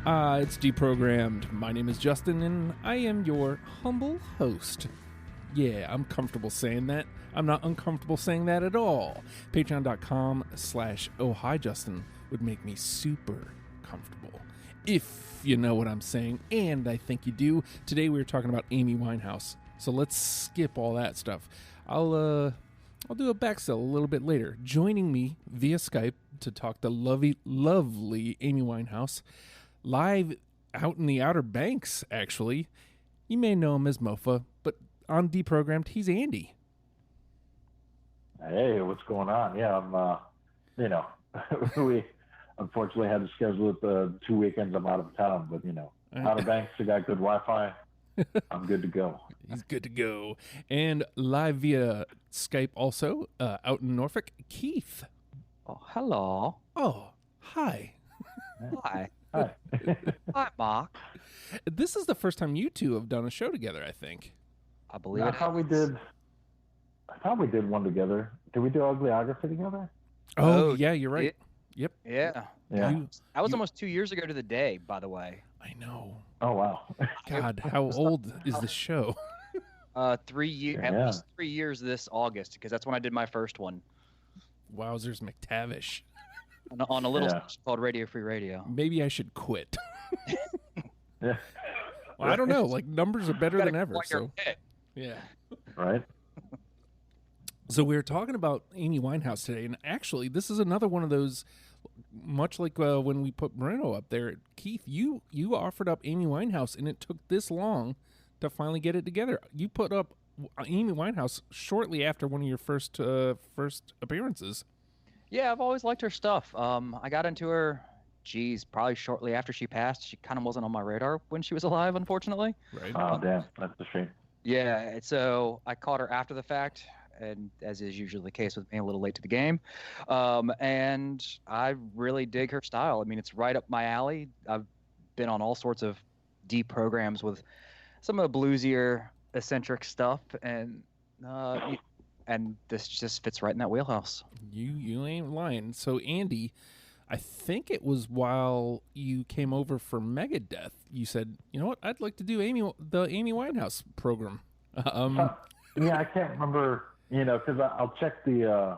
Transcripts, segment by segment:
It's Deprogrammed. My name is Justin, and I am your humble host. Yeah, I'm comfortable saying that. I'm not uncomfortable saying that at all. Patreon.com/Oh Hi Justin would make me super comfortable, if you know what I'm saying, and I think you do. Today we were talking about Amy Winehouse, so let's skip all that stuff. I'll do a backstill a little bit later. Joining me via Skype to talk to lovely Amy Winehouse, live out in the Outer Banks, actually. You may know him as Mofa, but on Deprogrammed, he's Andy. Hey, what's going on? Yeah, we unfortunately had to schedule it the 2 weekends I'm out of town, but, Outer Banks, I got good Wi-Fi. I'm good to go. He's good to go. And live via Skype also, out in Norfolk, Keith. Oh, hello. Oh, hi. Hi. Hi. Hi, Mark. This is the first time you two have done a show together, I think. I believe I thought we did one together. Did we do Uglyography together? Oh, yeah, you're right. Yep. Yeah. That was almost 2 years ago to the day, by the way. I know. Oh, wow. God, how old is the show? 3 years. Yeah. At least 3 years this August, because that's when I did my first one. Wowzers McTavish. On a little station called Radio Free Radio. Maybe I should quit. Yeah. Well, I don't know. Like, numbers are better than ever. So, yeah. Right. So we were talking about Amy Winehouse today, and actually, this is another one of those, much like when we put Moreno up there. Keith, you offered up Amy Winehouse, and it took this long to finally get it together. You put up Amy Winehouse shortly after one of your first appearances. Yeah, I've always liked her stuff. I got into her, probably shortly after she passed. She kind of wasn't on my radar when she was alive, unfortunately. Right. Oh, damn. That's a shame. Yeah, so I caught her after the fact, and as is usually the case with being a little late to the game. And I really dig her style. I mean, it's right up my alley. I've been on all sorts of deep programs with some of the bluesier, eccentric stuff, and this just fits right in that wheelhouse. You ain't lying. So, Andy, I think it was while you came over for Megadeth, you said, you know what, I'd like to do the Amy Winehouse program. Yeah, I can't remember, because I'll check the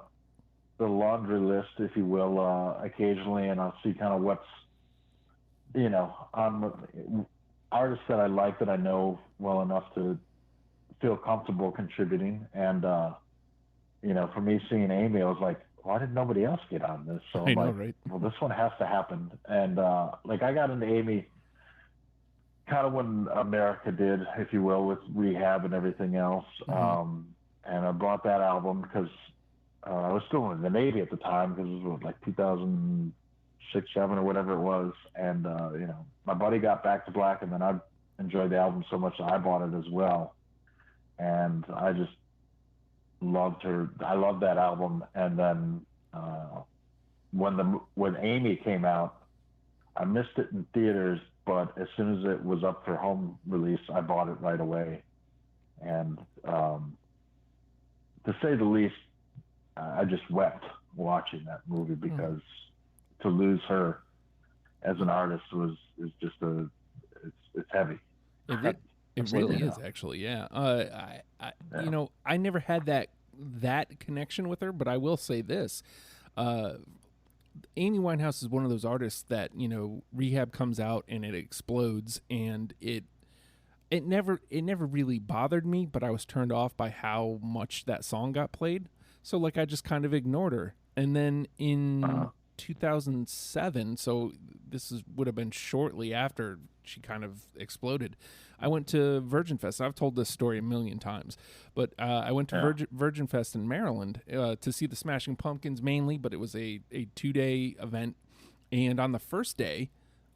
laundry list, if you will, occasionally, and I'll see kind of what's, on artists that I like, that I know well enough to feel comfortable contributing. And, for me seeing Amy, I was like, why did nobody else get on this? So I'm like, right? Well, this one has to happen. And I got into Amy kind of when America did, if you will, with Rehab and everything else. Mm-hmm. And I bought that album because I was still in the Navy at the time, because it was like 2006, 7 or whatever it was. And, my buddy got Back to Black, and then I enjoyed the album so much that I bought it as well. And I just loved her. I loved that album. And then when Amy came out, I missed it in theaters, but as soon as it was up for home release, I bought it right away. And to say the least, I just wept watching that movie, because to lose her as an artist is just it's heavy. It really is, actually, yeah. I never had that connection with her, but I will say this. Amy Winehouse is one of those artists that, Rehab comes out and it explodes, and it never really bothered me, but I was turned off by how much that song got played. So, I just kind of ignored her. And then in 2007, so would have been shortly after she kind of exploded, I went to Virgin Fest. I've told this story a million times, but I went to Virgin Fest in Maryland to see the Smashing Pumpkins mainly, but it was a 2-day event. And on the first day,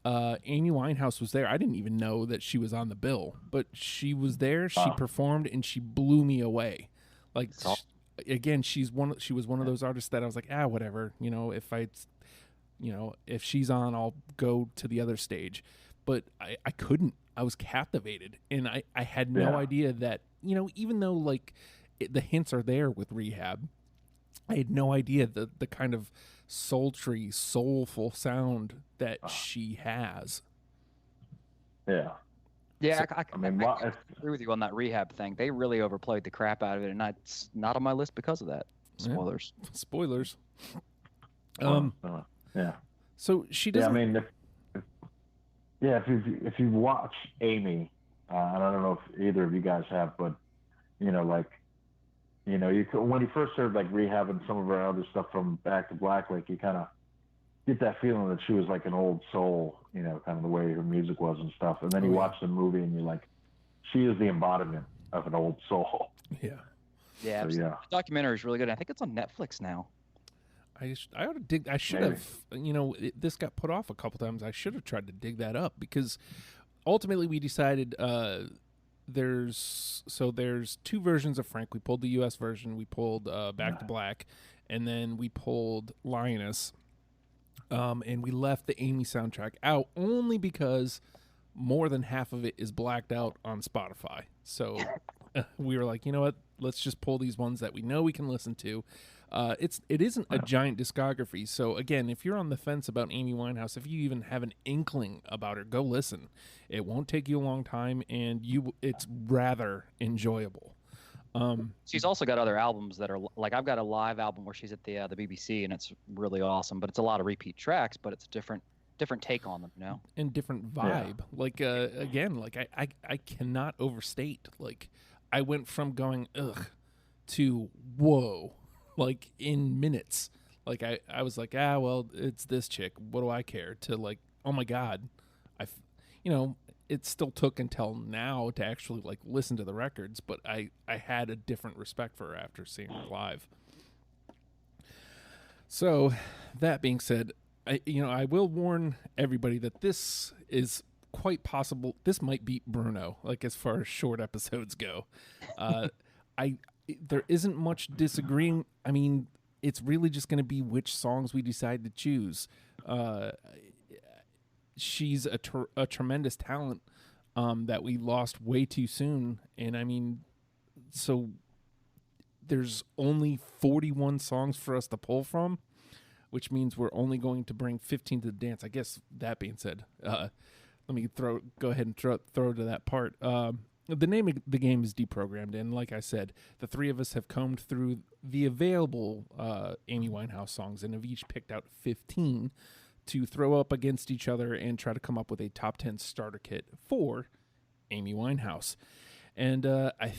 Amy Winehouse was there. I didn't even know that she was on the bill, but she was there. She performed, and she blew me away. Again, she was one of those artists that I was like, whatever. If she's on, I'll go to the other stage. But I couldn't. I was captivated, and I had no idea that, even though the hints are there with Rehab, I had no idea the kind of sultry, soulful sound that she has. Yeah. Yeah, So, I I mean, agree with you on that rehab thing. They really overplayed the crap out of it, and it's not on my list because of that. Spoilers. Yeah, spoilers. Yeah. So she Yeah, I doesn't. mean, if you watch Amy, I don't know if either of you guys have, but like when you first heard like Rehab and some of her other stuff from Back to Black, like you kind of get that feeling that she was like an old soul, kind of the way her music was and stuff. And then you watch the movie and you're like, she is the embodiment of an old soul. Yeah. Yeah, So, the documentary is really good. I think it's on Netflix now. I ought to dig. I should have. This got put off a couple times. I should have tried to dig that up because ultimately we decided there's two versions of Frank. We pulled the U.S. version. We pulled Back to Black, and then we pulled Lioness. And we left the Amy soundtrack out only because more than half of it is blacked out on Spotify. So we were like, you know what? Let's just pull these ones that we know we can listen to. It isn't a giant discography. So again, if you're on the fence about Amy Winehouse, if you even have an inkling about her, go listen. It won't take you a long time, and it's rather enjoyable. She's also got other albums that are like, I've got a live album where she's at the BBC, and it's really awesome. But it's a lot of repeat tracks, but it's a different take on them, and different vibe. Yeah. Like again, like I cannot overstate. Like I went from going ugh to whoa, like in minutes. Like I was like, well, it's this chick. What do I care? To like, oh my god, it still took until now to actually like listen to the records, but I had a different respect for her after seeing her live. So that being said, I will warn everybody that this is quite possible. This might beat Bruno, like as far as short episodes go. There isn't much disagreeing. I mean, it's really just going to be which songs we decide to choose. She's a tremendous talent that we lost way too soon. And I mean, so there's only 41 songs for us to pull from, which means we're only going to bring 15 to the dance. I guess that being said, let me go ahead and throw to that part. The name of the game is Deprogrammed, and like I said, the three of us have combed through the available Amy Winehouse songs and have each picked out 15 to throw up against each other and try to come up with a top 10 starter kit for Amy Winehouse. And I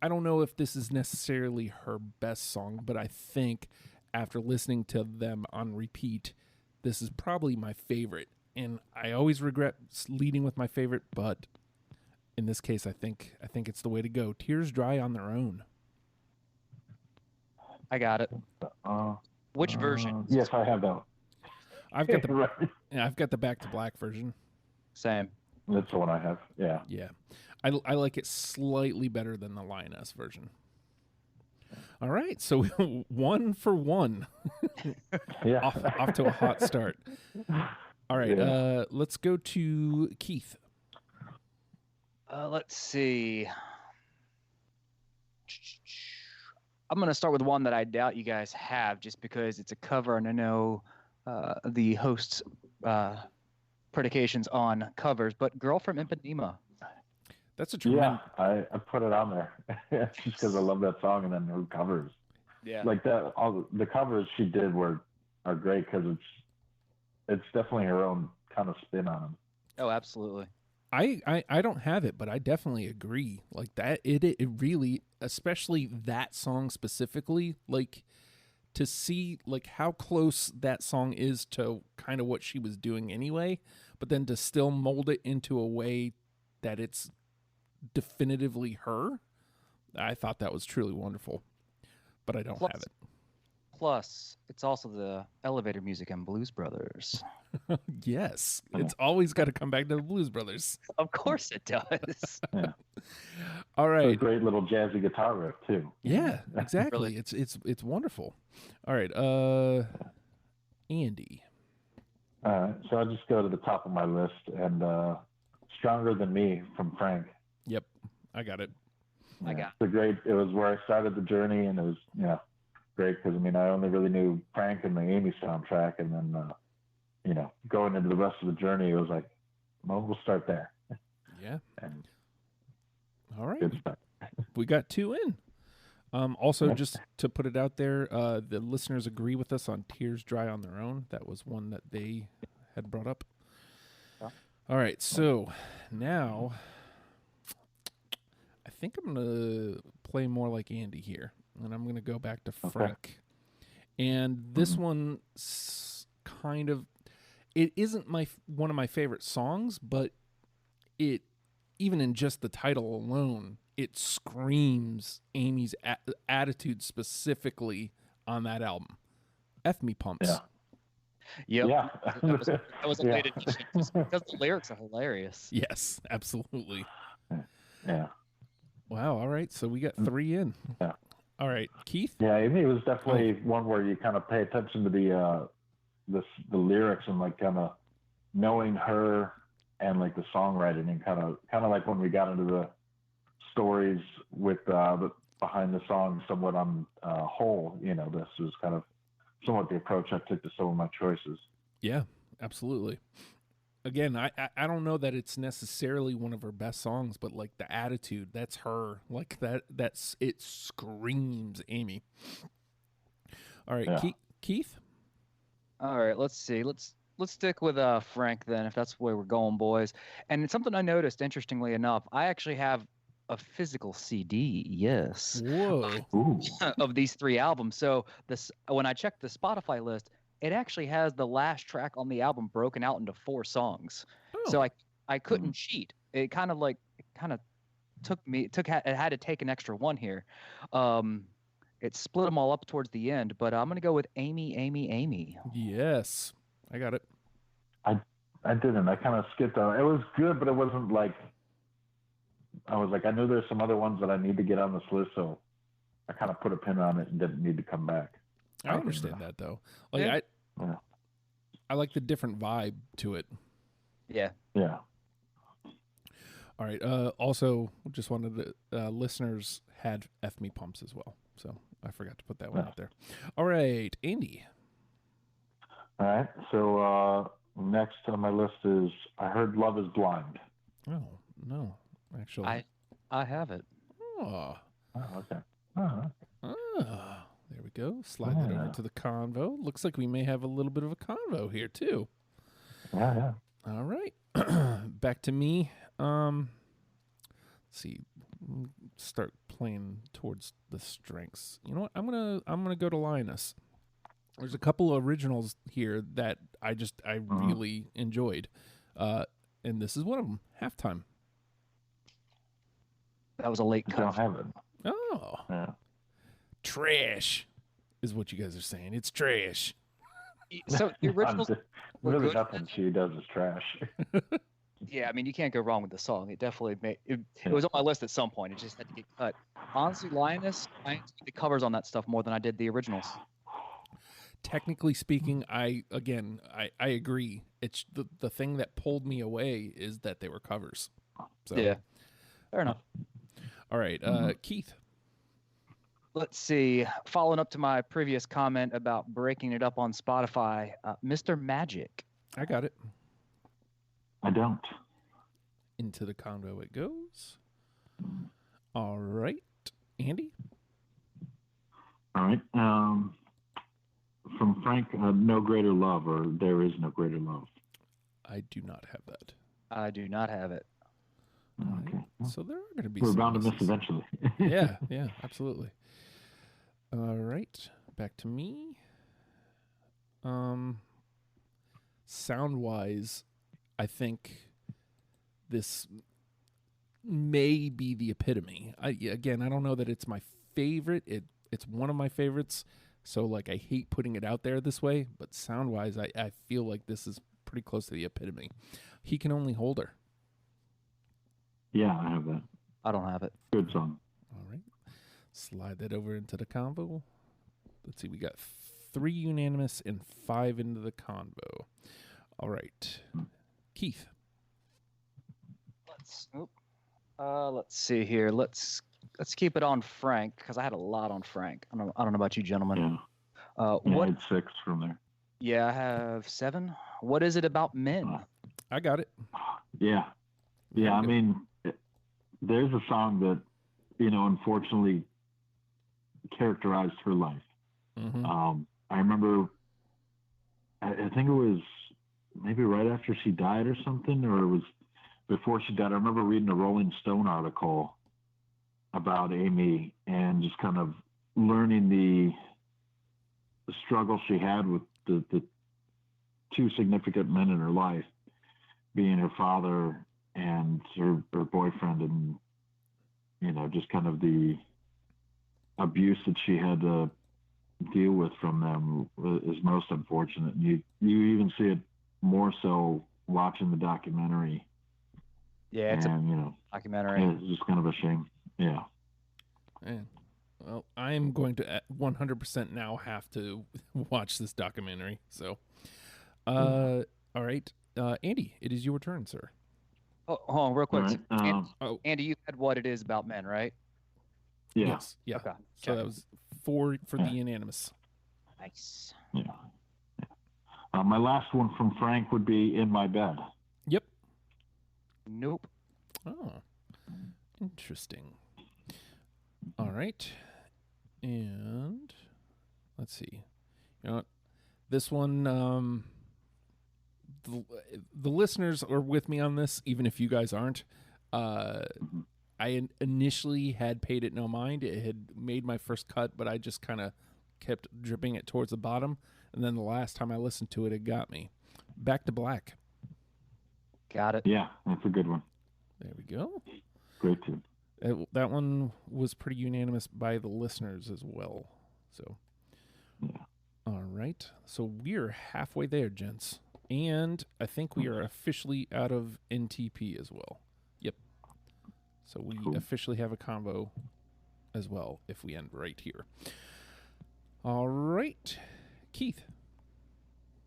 don't know if this is necessarily her best song, but I think after listening to them on repeat, this is probably my favorite. And I always regret leading with my favorite, but in this case, I think it's the way to go. Tears Dry on Their Own. I got it. Which version? Yes, I have that. I've got I've got the Back to Black version. Same. That's the one I have. Yeah. Yeah. I like it slightly better than the Lioness version. All right, so 1 for 1. Yeah. off to a hot start. All right, let's go to Keith. Let's see. I'm going to start with one that I doubt you guys have just because it's a cover, and I know the host's predications on covers, but Girl from Ipanema. That's a tremendous... Yeah, I put it on there just because I love that song, and then her covers. Yeah. Like all the covers she did are great because it's definitely her own kind of spin on them. Oh, absolutely. I don't have it, but I definitely agree. Like that, it really, especially that song specifically, like to see like how close that song is to kind of what she was doing anyway, but then to still mold it into a way that it's definitively her. I thought that was truly wonderful, but I don't have it. Plus, it's also the elevator music in Blues Brothers. Yes, it's always got to come back to the Blues Brothers. Of course it does. Yeah. All right. It's a great little jazzy guitar riff too. Yeah, exactly. Really? It's wonderful. All right, Andy. So I'll just go to the top of my list and "Stronger Than Me" from Frank. Yep, I got it. It was where I started the journey, and it was great because I only really knew Frank and the Amy soundtrack, and then going into the rest of the journey, it was like we'll start there. Yeah. And All right. good stuff. We got 2 in. Also, Yep. just to put it out there, the listeners agree with us on Tears Dry on Their Own. That was one that they had brought up. Yeah. All right, so now I think I'm going to play more like Andy here, and I'm going to go back to Frank. And this one's kind of, it isn't one of my favorite songs, but it, even in just the title alone, it screams Amy's attitude specifically on that album. F Me Pumps. Yeah. Yep. Yeah. That was a Yeah. late addition just because the lyrics are hilarious. Yes, absolutely. Yeah. Wow. All right. So we got 3 in. Yeah. All right. Keith? Yeah, Amy was definitely one where you kind of pay attention to the lyrics and like kind of knowing her and like the songwriting and kind of like when we got into the stories with the behind the song somewhat on whole, this was kind of somewhat the approach I took to some of my choices. Yeah, absolutely. Again, I don't know that it's necessarily one of her best songs, but like the attitude, that's her. Like that's it screams Amy. All right, Yeah. Keith? All right, let's see. Let's stick with Frank then, if that's where we're going, boys. And it's something I noticed, interestingly enough. I actually have a physical CD, yes, Whoa. Ooh. of these 3 albums. So when I checked the Spotify list, it actually has the last track on the album broken out into 4 songs. Oh. So I couldn't cheat. It kind of it had to take an extra one here. It split them all up towards the end, but I'm gonna go with Amy, Amy, Amy. Yes, I got it. I didn't. I kind of skipped on it. It was good, but it wasn't like I was like I knew there's some other ones that I need to get on this list, so I kind of put a pin on it and didn't need to come back. I understand that though. Like Yeah. I like the different vibe to it. Yeah. Yeah. All right. Also, just wanted to listeners had F Me Pumps as well, so I forgot to put that one out there. All right, Andy. All right. So next on my list is I Heard Love Is Blind. Oh no, actually, I have it. Oh, okay. There we go. Slide that over to the convo. Looks like we may have a little bit of a convo here too. Yeah. All right. Back to me. Let's see. Start playing towards the strengths. You know what? I'm gonna go to Linus. There's a couple of originals here that I really enjoyed, and this is one of them. Halftime. That was a late I cut. don't have it. Oh, Yeah. Trash is what you guys are saying. It's trash. So the originals were Really good. nothing she does is trash. Yeah, I mean, you can't go wrong with the song. It definitely it was on my list at some point. It just had to get cut. Honestly, Linus, I enjoyed the covers on that stuff more than I did the originals. Technically speaking, I agree. It's the thing that pulled me away is that they were covers. So Yeah, fair enough. All right, Keith. Let's see. Following up to my previous comment about breaking it up on Spotify, Mr. Magic. I got it. I don't. Into the convo it goes. All right, Andy. All right. From Frank, No Greater Love, or There Is No Greater Love. I do not have that. I do not have it. Okay. So there are going to be We're some bound to miss misses. eventually. Yeah, absolutely. All right, back to me. Sound-wise, I think this may be the epitome. I don't know that it's my favorite. It's one of my favorites. So like I hate putting it out there this way, but sound-wise, I feel like this is pretty close to the epitome. He Can Only Hold Her. Yeah, I have that. I don't have it. Good song. All right. Slide that over into the convo. Let's see. We got 3 unanimous and 5 into the convo. All right. Keith. Let's see here. Let's keep it on Frank because I had a lot on Frank. I don't know about you, gentlemen. Yeah. What? I had 6 from there. Yeah, I have 7. What is it about men? I got it. Yeah. Yeah. I mean, there's a song that, unfortunately characterized her life. Mm-hmm. I remember, I think it was maybe right after she died or something, or it was before she died. I remember reading a Rolling Stone article about Amy and just kind of learning the struggle she had with the two significant men in her life, being her father and her boyfriend, and just kind of the abuse that she had to deal with from them is most unfortunate. And you even see it more so watching the documentary. Yeah, it's a documentary. It's just kind of a shame. Yeah. Man. Well, I'm going to 100% now have to watch this documentary. So, all right, Andy, it is your turn, sir. Oh, hold on, real quick. Right. Andy, you had What It Is About Men, right? Yeah. Yes. Yeah. Okay. So that was 4 for the unanimous. Nice. Yeah. My last one from Frank would be In My Bed. Yep. Nope. Oh, interesting. All right. And let's see. You know what? This one, the listeners are with me on this, even if you guys aren't. I initially had paid it no mind. It had made my first cut, but I just kind of kept dripping it towards the bottom. And then the last time I listened to it, it got me. Back to Black. Got it. Yeah, that's a good one. There we go. Great tune. That one was pretty unanimous by the listeners as well. So, yeah. All right. So we're halfway there, gents. And I think we are officially out of NTP as well. Yep. So we officially have a combo as well if we end right here. All right. Keith.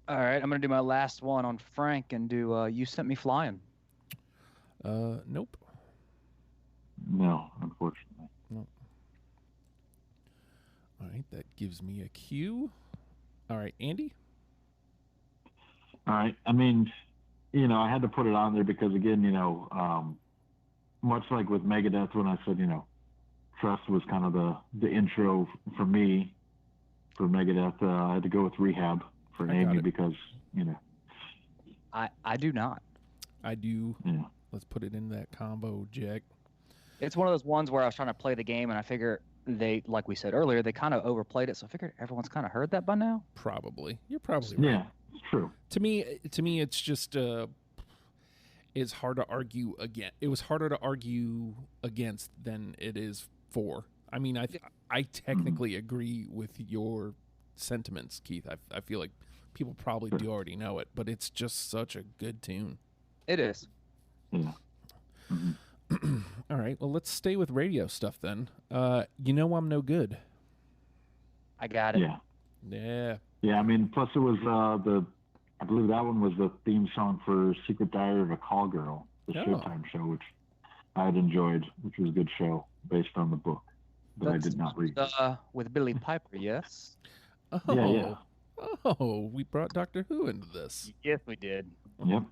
All right. I'm going to do my last one on Frank and do You Sent Me Flying. Nope. No, unfortunately. Nope. All right. That gives me a cue. All right. Andy? All right. I mean, I had to put it on there because, again, much like with Megadeth when I said, Trust was kind of the intro for me for Megadeth, I had to go with Rehab for Amy because, I do not. I do. Yeah. Let's put it in that combo, Jack. It's one of those ones where I was trying to play the game and I figure they, like we said earlier, they kind of overplayed it. So I figured everyone's kind of heard that by now. Probably. You're probably right. Yeah, it's true. To me, it's just it's hard to argue against. It was harder to argue against than it is for. I mean, I technically agree with your sentiments, Keith. I feel like people probably do already know it, but it's just such a good tune. It is. Yeah. Mm-hmm. All right. Well, let's stay with radio stuff then. I'm No Good. I got it. Yeah. Yeah. Yeah. I mean, plus it was I believe that one was the theme song for Secret Diary of a Call Girl, the Showtime show, which I had enjoyed, which was a good show based on the book that I did not read. With Billy Piper, yes. Oh. Yeah. Oh, we brought Doctor Who into this. Yes, we did. Yep.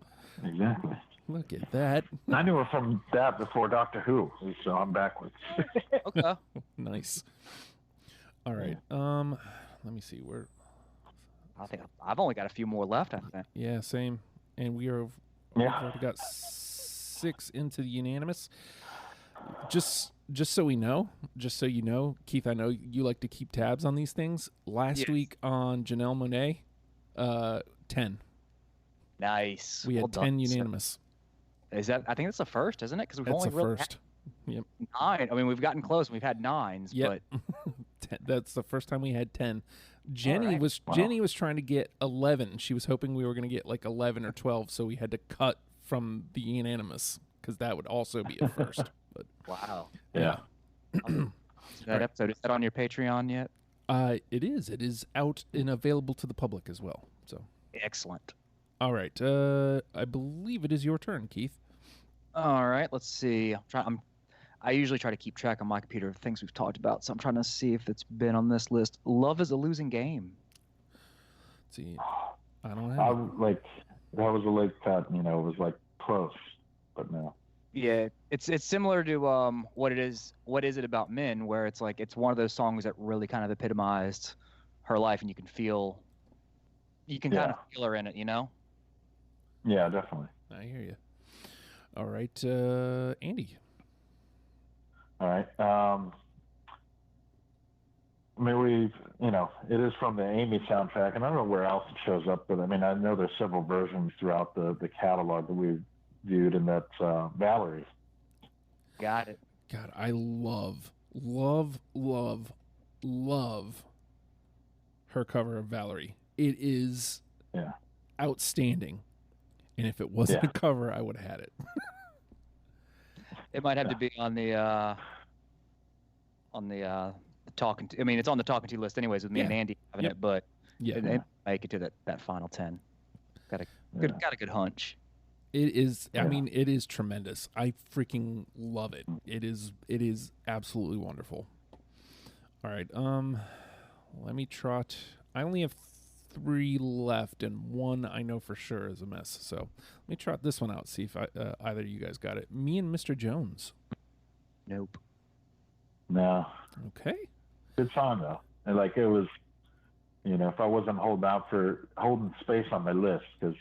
Exactly. Look at that. I knew her from that before Doctor Who, so I'm backwards. Okay. Nice. All right. Let me see where. I think I've only got a few more left, I think. Yeah, same. And we've already got 6 into the unanimous. Just so we know, just so you know, Keith, I know you like to keep tabs on these things. Last week on Janelle Monáe, 10. Nice. We had 10 unanimous. Is that? I think that's the first, isn't it? Because we've That's only the really first. Yep. 9. I mean, we've gotten close. And we've had 9s, Yep. but that's the first time we had 10. Jenny was trying to get 11. She was hoping we were going to get like 11 or 12, so we had to cut from the unanimous because that would also be at first. But wow. Yeah. That episode, is that on your Patreon yet? It is. It is out and available to the public as well. So excellent. All right. I believe it is your turn, Keith. All right. Let's see. I usually try to keep track on my computer of things we've talked about, so I'm trying to see if it's been on this list. Love is a Losing Game. Let's see. I don't have that was a late cut. It was like close. But no. Yeah, it's similar to what is it about men, where it's like it's one of those songs that really kind of epitomized her life, and you can kind Yeah. of feel her in it, you know? Yeah, definitely. I hear you. All right, Andy. All right. I mean, it is from the Amy soundtrack, and I don't know where else it shows up, but I mean, I know there's several versions throughout the catalog that we've viewed, and that's Valerie. Got it. God, I love, love, love, love her cover of Valerie. It is outstanding. And if it wasn't a cover, I would have had it. It might have to be on the talking. I mean, it's on the talking to list anyways with me and Andy having it, but it make it to that final 10. Got a good hunch. It is. I mean, it is tremendous. I freaking love it. It is absolutely wonderful. All right. Let me trot. I only have 3 left, and one I know for sure is a mess. So let me trot this one out. See if either of you guys got it. Me and Mr. Jones. Nope. No. Okay. Good song though. And like it was, if I wasn't holding space on my list, because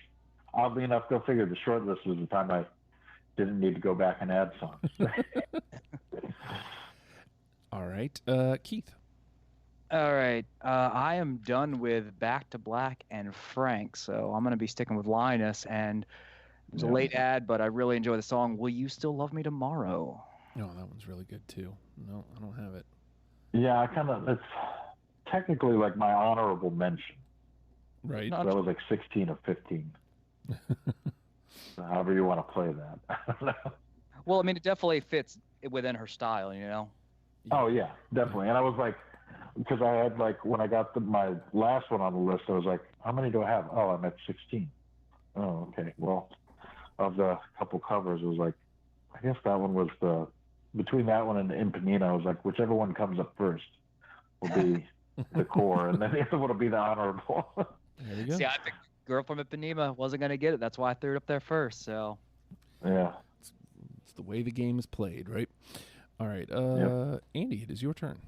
oddly enough, go figure, the short list was the time I didn't need to go back and add songs. All right, Keith. All right, I am done with Back to Black and Frank, so I'm going to be sticking with Linus. And it was a late ad, but I really enjoy the song "Will You Still Love Me Tomorrow." Oh, that one's really good too. No, I don't have it. Yeah, it's technically like my honorable mention. Right. So that was like 16 of 15. So however you want to play that. Well, I mean, it definitely fits within her style, you know? Oh, yeah, definitely. And I was like, because I had like, when I got my last one on the list, I was like, how many do I have? Oh, I'm at 16. Oh, okay. Well, of the couple covers, it was like, I guess that one was between that one and the Impanina, I was like, whichever one comes up first will be the core, and then the other one will be the honorable. There we go. See, I think Girl from Ipanema wasn't going to get it. That's why I threw it up there first. So, yeah. It's the way the game is played, right? All right. Andy, it is your turn.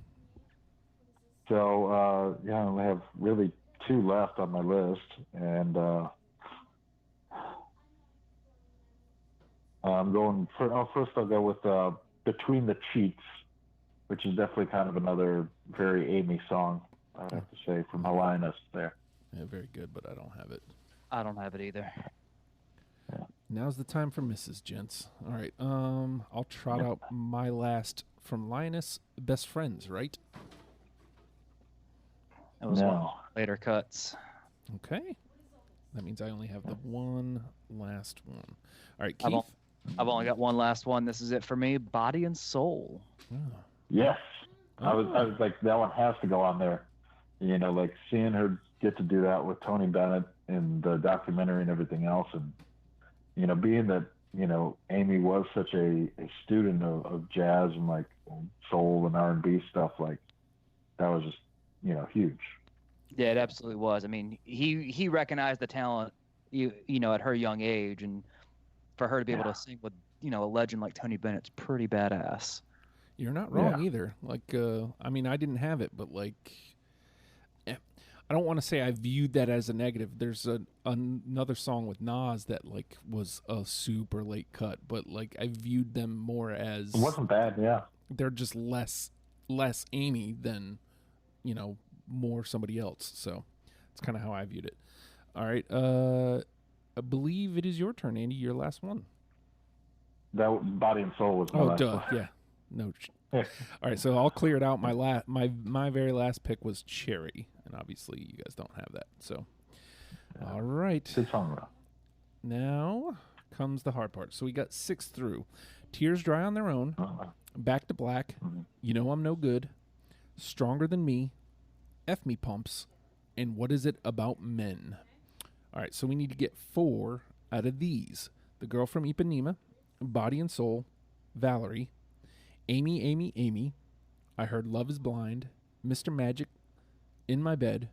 So, I only have really 2 left on my list, and I'm going first I'll go with Between the Cheeks, which is definitely kind of another very Amy song, I would have to say, from Linus there. Yeah, very good, but I don't have it. I don't have it either. Yeah. Now's the time for Mrs. Gents. All right. I'll trot out my last from Linus, Best Friends, right? It was one of the later cuts. Okay. That means I only have the one last one. All right, Keith. I've only got one last one. This is it for me. Body and Soul. Oh. Yes. I was like, that one has to go on there. Like seeing her get to do that with Tony Bennett in the documentary and everything else, and being that Amy was such a student of jazz and like soul and R&B stuff, like that was just huge. Yeah, it absolutely was. I mean, he recognized the talent at her young age, and for her to be able to sing with a legend like Tony Bennett's pretty badass. You're not wrong either. Like I mean, I didn't have it, but like I don't want to say I viewed that as a negative. There's another song with Nas that like was a super late cut, but like I viewed them more as, it wasn't bad. Yeah, they're just less Amy than more somebody else. So it's kind of how I viewed it. All right, I believe it is your turn, Andy. Your last one. That Body and Soul was my last one. Yeah. No. All right, so I'll clear it out. My very last pick was Cherry, and obviously you guys don't have that. So, all right. Good song, though. Now comes the hard part. So we got 6 through. Tears Dry on Their Own, Back to Black, You Know I'm No Good, Stronger Than Me, F Me Pumps, and What Is It About Men? All right, so we need to get 4 out of these. The Girl from Ipanema, Body and Soul, Valerie, Amy, Amy, Amy, I Heard Love Is Blind, Mr. Magic, In My Bed,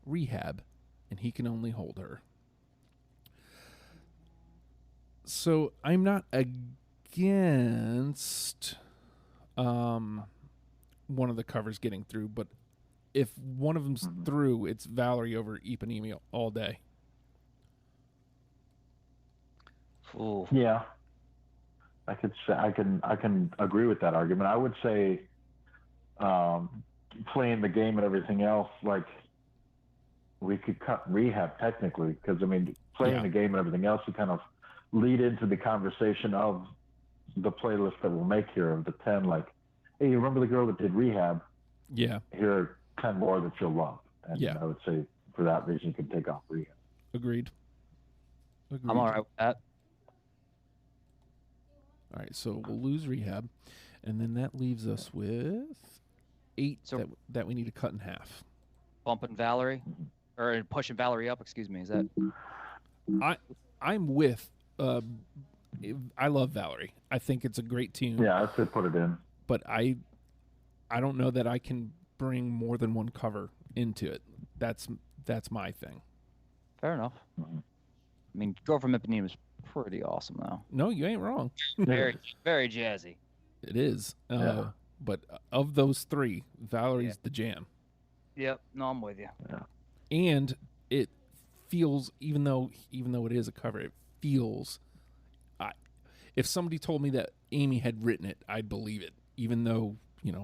Rehab, and He Can Only Hold Her. So I'm not against one of the covers getting through, but if one of them's through, it's Valerie over Ipanema all day. Ooh. Yeah, I could say I can agree with that argument. I would say playing the game and everything else, like we could cut Rehab technically, because I mean playing the game and everything else, you kind of lead into the conversation of the playlist that we'll make here of the 10. Like, hey, you remember the girl that did Rehab? Yeah. Here are 10 more that you'll love. And I would say for that reason you can take off Rehab. Agreed. I'm all right with that. All right, so we'll lose Rehab, and then that leaves us with 8 that we need to cut in half. Bumping Valerie, or pushing Valerie up. Excuse me. Is that? I'm with. I love Valerie. I think it's a great tune. Yeah, I could put it in. But I don't know that I can bring more than one cover into it. That's my thing. Fair enough. I mean, Girl from Ipanema is pretty awesome, though. No, you ain't wrong. Very, very jazzy. It is. But of those 3, Valerie's the jam. Yep. No, I'm with you. Yeah. And it feels, even though it is a cover, it feels. If somebody told me that Amy had written it, I'd believe it. Even though,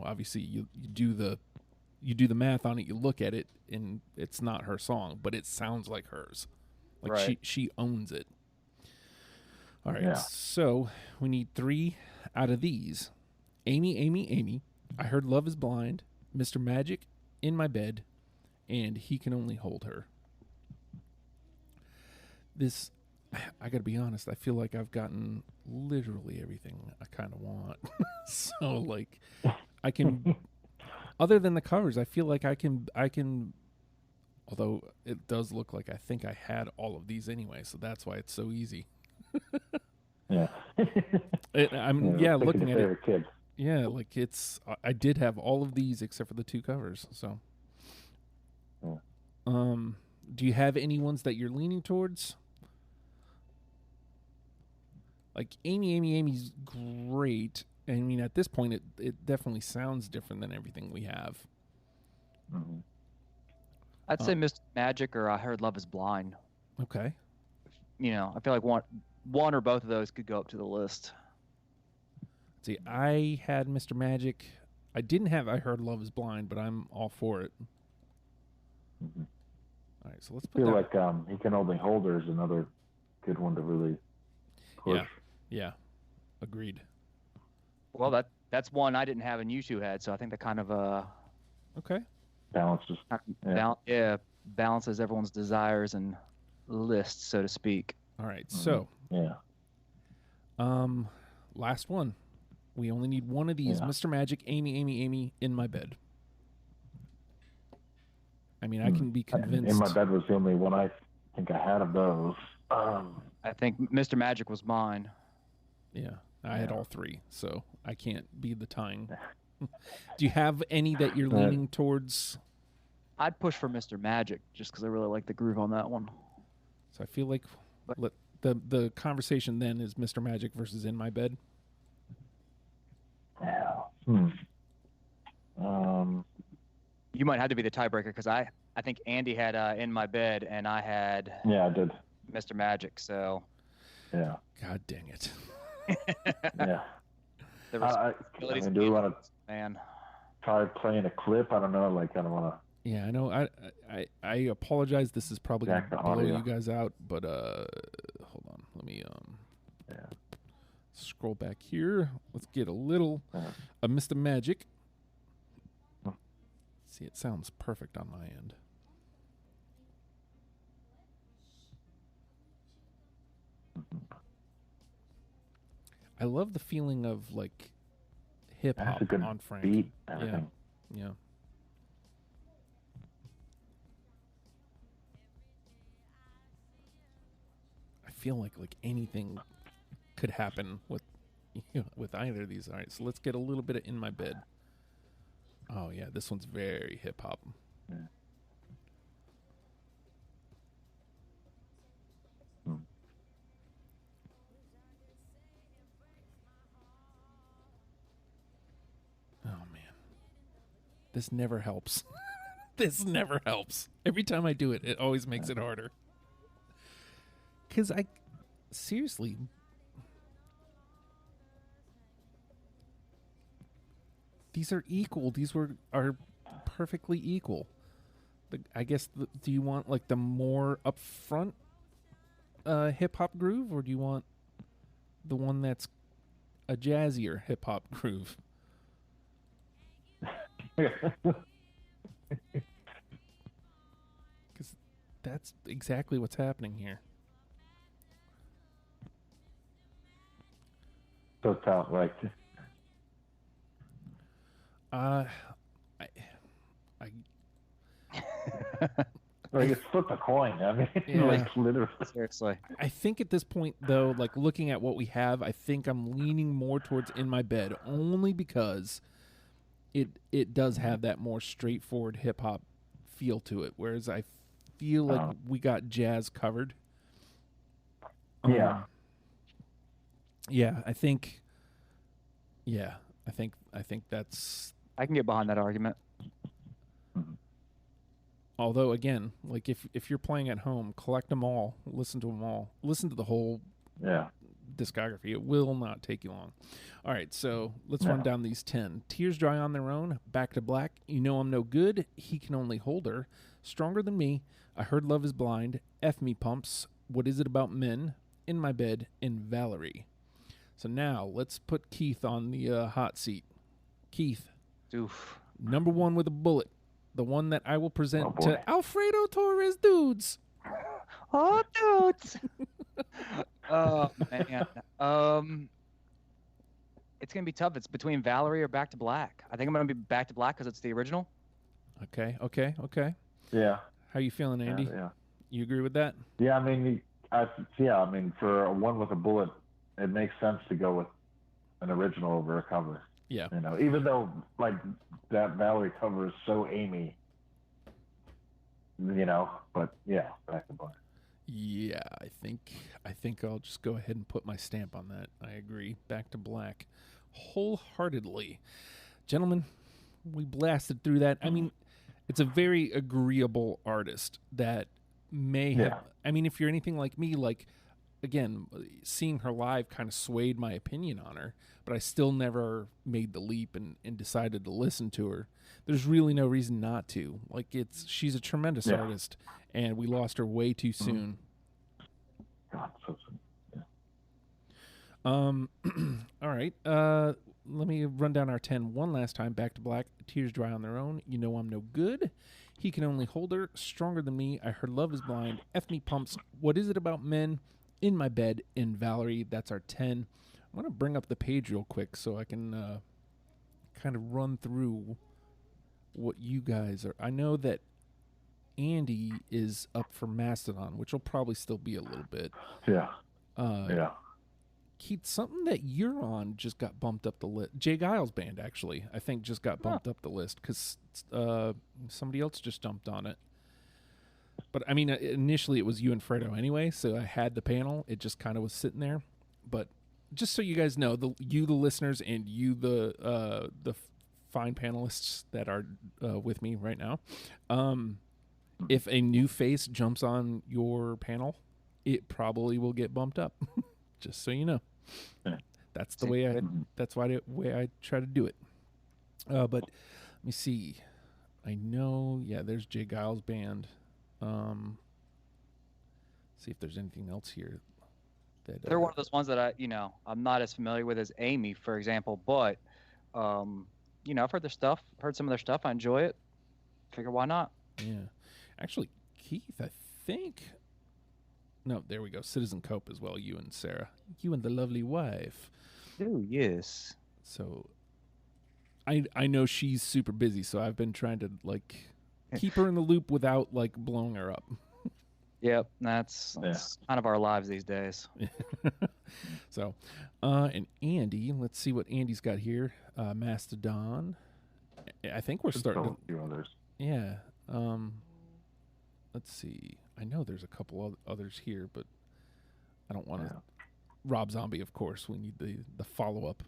obviously you do the math on it, you look at it, and it's not her song, but it sounds like hers. Like right. she owns it. All right, so we need 3 out of these. Amy, Amy, Amy. I Heard Love Is Blind. Mr. Magic, In My Bed, and He Can Only Hold Her. This, I gotta be honest, I feel like I've gotten literally everything I kind of want. So, like, I can, other than the covers, I feel like I can, although it does look like I think I had all of these anyway, so that's why it's so easy. Yeah. I'm looking at it. Kid. Yeah, like I did have all of these except for the 2 covers. So, do you have any ones that you're leaning towards? Like Amy's great. I mean, at this point, it definitely sounds different than everything we have. Mm-hmm. I'd say Mr. Magic or I Heard Love Is Blind. Okay. I feel like one or both of those could go up to the list. See, I had Mr. Magic. I didn't have I Heard Love Is Blind, but I'm all for it. Mm-hmm. All right, so let's put I feel like He Can Only Hold Her is another good one to really push. Yeah. Agreed. Well, that's one I didn't have and you 2 had, so I think that kind of okay. Balances. Balances everyone's desires and lists, so to speak. All right, so last one. We only need one of these. Mr. Magic, Amy, Amy, Amy, In My Bed. I mean, I can be convinced. In My Bed was the only one I think I had of those. I think Mr. Magic was mine. Yeah, I had all 3, so I can't be the tying. Do you have any that you're leaning towards? I'd push for Mr. Magic just because I really like the groove on that one. So I feel like the conversation then is Mr. Magic versus In My Bed. Yeah. You might have to be the tiebreaker because I think Andy had In My Bed and I had I did Mr. Magic. So God dang it. Yeah. Do we want to try playing a clip? I don't know. Like I don't want to. Yeah, I know. I apologize. This is probably going to blow you guys out, but hold on. Let me scroll back here. Let's get a little Mr. Magic. See, it sounds perfect on my end. I love the feeling of like hip hop on Frank. Beat, everything. Yeah. I feel like anything could happen with with either of these. All right, so let's get a little bit of In My Bed. Oh yeah, this one's very hip hop. Yeah. This never helps. This never helps. Every time I do it, it always makes it harder. Because seriously, these are equal. These are perfectly equal. I guess, do you want like the more upfront hip hop groove, or do you want the one that's a jazzier hip hop groove? Because that's exactly what's happening here. So tough, like. I Like it's flip a coin. I mean, Yeah. like literally. Seriously. I think at this point, though, like looking at what we have, I think I'm leaning more towards In My Bed, only because it does have that more straightforward hip hop feel to it, whereas I feel like we got jazz covered. Yeah. Yeah, I think that's. I can get behind that argument. Although, again, like if you're playing at home, collect them all, listen to them all, listen to the whole discography. It will not take you long. All right, so let's run down these 10. Tears Dry on Their Own, Back to Black, You Know I'm No Good, He Can Only Hold Her, Stronger Than Me, I Heard Love Is Blind, F Me Pumps, What Is It About Men, In My Bed, and Valerie. So now let's put Keith on the hot seat. Keith, Oof. number one with a bullet. The one that I will present to Alfredo Torres dudes. Oh, dudes. Oh, man. It's going to be tough. It's between Valerie or Back to Black. I think I'm going to be Back to Black because it's the original. Okay. Yeah. How you feeling, Andy? Yeah. You agree with that? Yeah, I mean, for a one with a bullet, it makes sense to go with an original over a cover. Yeah. You know, even though like that Valerie cover is so Amy, you know, but yeah, Back to Black. Yeah, I think I'll just go ahead and put my stamp on that. I agree. Back to Black. Wholeheartedly. Gentlemen, we blasted through that. I mean, it's a very agreeable artist that may have I mean, if you're anything like me, like again, seeing her live kind of swayed my opinion on her, but I still never made the leap and decided to listen to her. There's really no reason not to. Like she's a tremendous artist, and we lost her way too soon. God, so soon. All right. Let me run down our 10 one last time. Back to Black, Tears Dry on Their Own, You Know I'm No Good, He Can Only Hold Her, Stronger Than Me, I Heard Love Is Blind, F Me Pumps, What Is It About Men, In My Bed, in Valerie. That's our 10. I'm going to bring up the page real quick so I can kind of run through what you guys are. I know that Andy is up for Mastodon, which will probably still be a little bit. Yeah. Keith, something that you're on just got bumped up the list. Jay Giles' band, actually, I think just got bumped up the list because somebody else just jumped on it. But, I mean, initially it was you and Fredo anyway, so I had the panel. It just kind of was sitting there. But just so you guys know, the listeners, and you, the fine panelists that are with me right now, if a new face jumps on your panel, it probably will get bumped up. Just so you know, that's the way I try to do it. But let me see. I know, there's Jay Giles' band. See if there's anything else here. They're one of those ones that I'm not as familiar with as Amy, for example. But I've heard their stuff. Heard some of their stuff. I enjoy it. Figure why not? Yeah, actually, Keith, I think. No, there we go. Citizen Cope as well. You and Sarah. You and the lovely wife. Oh, yes. So I know she's super busy, so I've been trying to keep her in the loop without blowing her up. Yep, that's kind of our lives these days. So, and Andy, let's see what Andy's got here. Mastodon. I think we're starting to. A few others. Yeah. Let's see. I know there's a couple others here, but I don't want to. Rob Zombie, of course. We need the follow up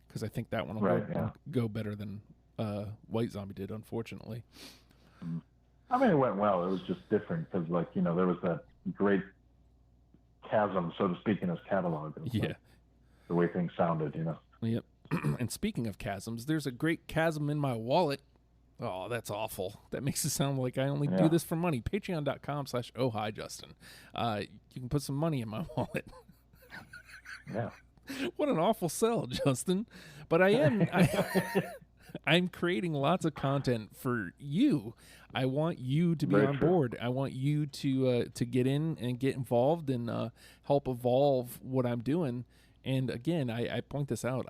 because I think that one will go better than White Zombie did, unfortunately. I mean, it went well. It was just different because, like, you know, there was that great chasm, so to speak, in his catalog. Yeah. Like, the way things sounded, you know. Yep. And speaking of chasms, there's a great chasm in my wallet. Oh, that's awful. That makes it sound like I only do this for money. Patreon.com/oh hi Justin. You can put some money in my wallet. Yeah. What an awful sell, Justin. But I'm creating lots of content for you. I want you to be Very on true. board. I want you to get in and get involved and help evolve what I'm doing. And again, I point this out.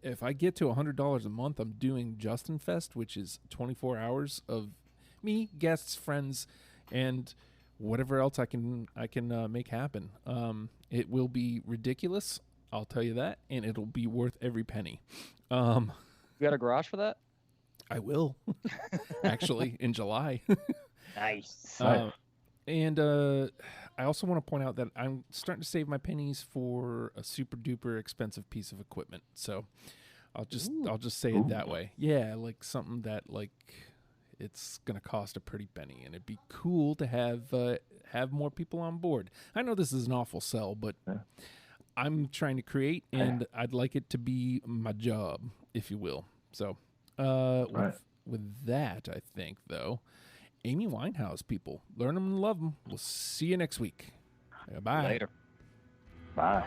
If I get to $100 a month, I'm doing Justin Fest, which is 24 hours of me, guests, friends, and whatever else I can make happen. It will be ridiculous, I'll tell you that, and it'll be worth every penny. You got a garage for that? I will, actually, in July. Nice. And I also want to point out that I'm starting to save my pennies for a super duper expensive piece of equipment. So I'll just say it that way. Yeah, like something that like it's gonna cost a pretty penny, and it'd be cool to have more people on board. I know this is an awful sell, but I'm trying to create, and I'd like it to be my job, if you will. So with that, I think though. Amy Winehouse, people. Learn them and love them. We'll see you next week. Bye. Later. Bye.